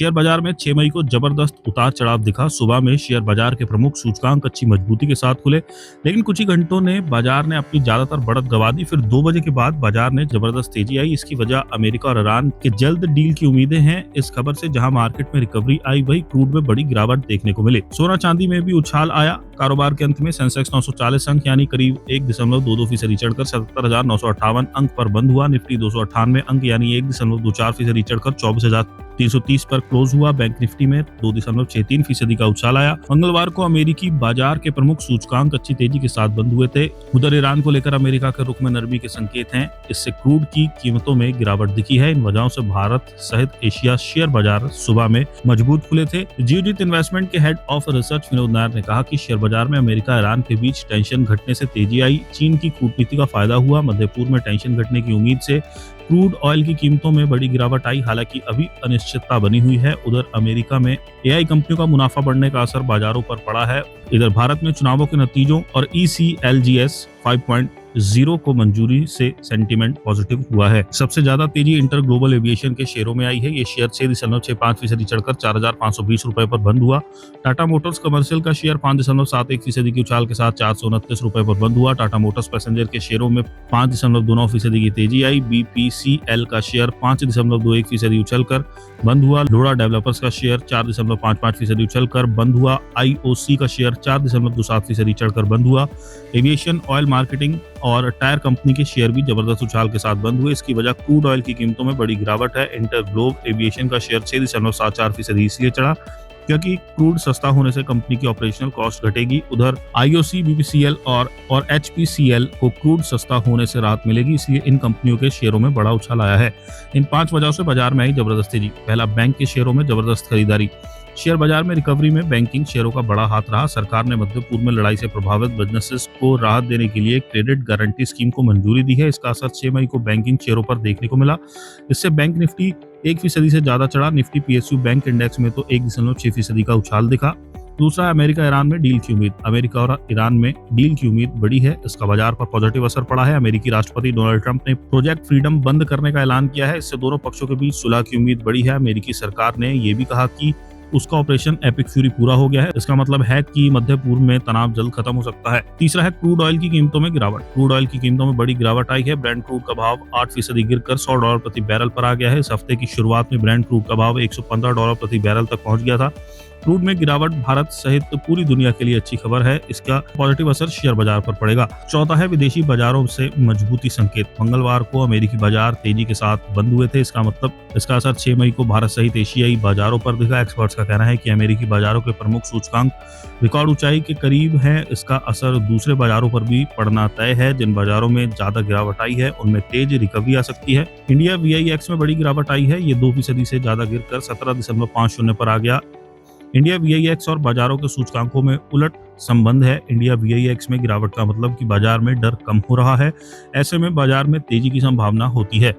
Share बाजार में 6 मई को जबरदस्त उतार चढ़ाव दिखा। सुबह में शेयर बाजार के प्रमुख सूचकांक अच्छी मजबूती के साथ खुले, लेकिन कुछ ही घंटों ने बाजार ने अपनी ज्यादातर बढ़त गंवा दी। फिर 2 बजे के बाद बाजार में जबरदस्त तेजी आई। इसकी वजह अमेरिका और ईरान के जल्द डील की उम्मीदें हैं। इस खबर से जहां मार्केट में रिकवरी आई, वहीं क्रूड में बड़ी गिरावट देखने को मिली। सोना चांदी में भी उछाल आया। कारोबार के अंत में सेंसेक्स 940 अंक यानी करीब 1.22% चढ़कर 77,958 अंक पर बंद हुआ। निफ्टी 298 अंक यानी 1.24% चढ़कर 24,330 पर क्लोज हुआ। बैंक निफ्टी में 2.63% का उछाल आया। मंगलवार को अमेरिकी बाजार के प्रमुख सूचकांक अच्छी तेजी के साथ बंद हुए थे। उधर ईरान को लेकर अमेरिका के रुख में नरमी के संकेत हैं। इससे क्रूड की कीमतों में गिरावट दिखी है। इन वजहों से भारत सहित एशिया शेयर बाजार सुबह में मजबूत खुले थे। जियोजीत इन्वेस्टमेंट के head of research Vinod Nair ने कहा कि शेयर बाजार में अमेरिका ईरान के बीच टेंशन घटने से तेजी आई। चीन की कूटनीति का फायदा हुआ। मध्य पूर्व में टेंशन घटने की उम्मीद से क्रूड ऑयल की कीमतों में बड़ी गिरावट आई। हालांकि अभी अनिश्चितता बनी हुई है। उधर अमेरिका में एआई कंपनियों का मुनाफा बढ़ने का असर बाजारों पर पड़ा है। इधर भारत में चुनावों के नतीजों और ECLGS 5.0 को मंजूरी से सेंटीमेंट पॉजिटिव हुआ है। सबसे ज्यादा तेजी इंटर ग्लोबल एविएशन के शेयरों में आई है। ये शेयर 6.65% चढ़कर 4,520 रुपए पर बंद हुआ। टाटा मोटर्स कमर्शियल का शेयर 5.71% की उछाल के साथ 429 रुपए पर बंद हुआ। टाटा मोटर्स पैसेंजर के शेयरों में 5.29% की तेजी आई। BPCL का शेयर 5.21% उछलकर बंद हुआ। लोड़ा डेवलपर्स का शेयर 4.55% उछलकर बंद हुआ। IOC का शेयर 4.27% चढ़कर बंद हुआ। एविएशन, ऑयल मार्केटिंग और टायर कंपनी के शेयर भी जबरदस्त उछाल के साथ बंद हुए। इसकी वजह क्रूड ऑयल की कीमतों में बड़ी गिरावट है। इंटर ग्लोब एविएशन का शेयर 6.74% इसलिए चढ़ा क्योंकि क्रूड सस्ता होने से कंपनी की ऑपरेशनल कॉस्ट घटेगी। उधर IOC, BPCL और HPCL को क्रूड सस्ता होने से राहत मिलेगी, इसलिए इन कंपनियों के शेयरों में बड़ा उछाल आया है। इन 5 वजहों से बाजार में आई जबरदस्त तेजी। पहला, बैंक के शेयरों में जबरदस्त खरीदारी। शेयर बाजार में रिकवरी में बैंकिंग शेयरों का बड़ा हाथ रहा। सरकार ने मध्य पूर्व में लड़ाई से प्रभावित बिजनेसेस को राहत देने के लिए क्रेडिट गारंटी स्कीम को मंजूरी दी है। इसका असर 6 मई को बैंकिंग शेयरों पर देखने को मिला। इससे बैंक निफ्टी 1% से ज्यादा चढ़ा। निफ्टी PSU बैंक इंडेक्स में तो 1.6% का उछाल दिखा। दूसरा है अमेरिका ईरान में डील की उम्मीद। अमेरिका और ईरान में डील की उम्मीद बढ़ी है। इसका बाजार पर पॉजिटिव असर पड़ा है। अमेरिकी राष्ट्रपति डोनाल्ड ट्रंप ने प्रोजेक्ट फ्रीडम बंद करने का ऐलान किया है। इससे दोनों पक्षों के बीच सुलह की उम्मीद बढ़ी है। अमेरिकी सरकार ने यह भी कहा कि उसका ऑपरेशन एपिक फ्यूरी पूरा हो गया है। इसका मतलब है कि मध्य पूर्व में तनाव जल्द खत्म हो सकता है। तीसरा है क्रूड ऑयल की कीमतों में गिरावट। क्रूड ऑयल की कीमतों में बड़ी गिरावट आई है। ब्रेंट क्रूड का भाव 8% गिरकर $100 प्रति बैरल पर आ गया है। इस हफ्ते की शुरुआत में ब्रेंट क्रूड का भाव $115 प्रति बैरल तक पहुंच गया था। क्रूड में गिरावट भारत सहित पूरी दुनिया के लिए अच्छी खबर है। इसका पॉजिटिव असर शेयर बाजार पर पड़ेगा। चौथा है विदेशी बाजारों से मजबूती संकेत। मंगलवार को अमेरिकी बाजार तेजी के साथ बंद हुए थे। इसका असर 6 मई को भारत सहित एशियाई बाजारों पर दिखा। एक्सपर्ट्स का कहना है कि अमेरिकी बाजारों के प्रमुख सूचकांक रिकॉर्ड ऊंचाई के करीब है। इसका असर दूसरे बाजारों पर भी पड़ना तय है। जिन बाजारों में ज्यादा गिरावट आई है उनमें तेज रिकवरी आ सकती है। इंडिया VIX में बड़ी गिरावट आई है। ये 2% से ज्यादा गिरकर 17.50 पर आ गया। इंडिया VIX और बाजारों के सूचकांकों में उलट संबंध है। इंडिया VIX में गिरावट का मतलब कि बाजार में डर कम हो रहा है। ऐसे में बाजार में तेजी की संभावना होती है।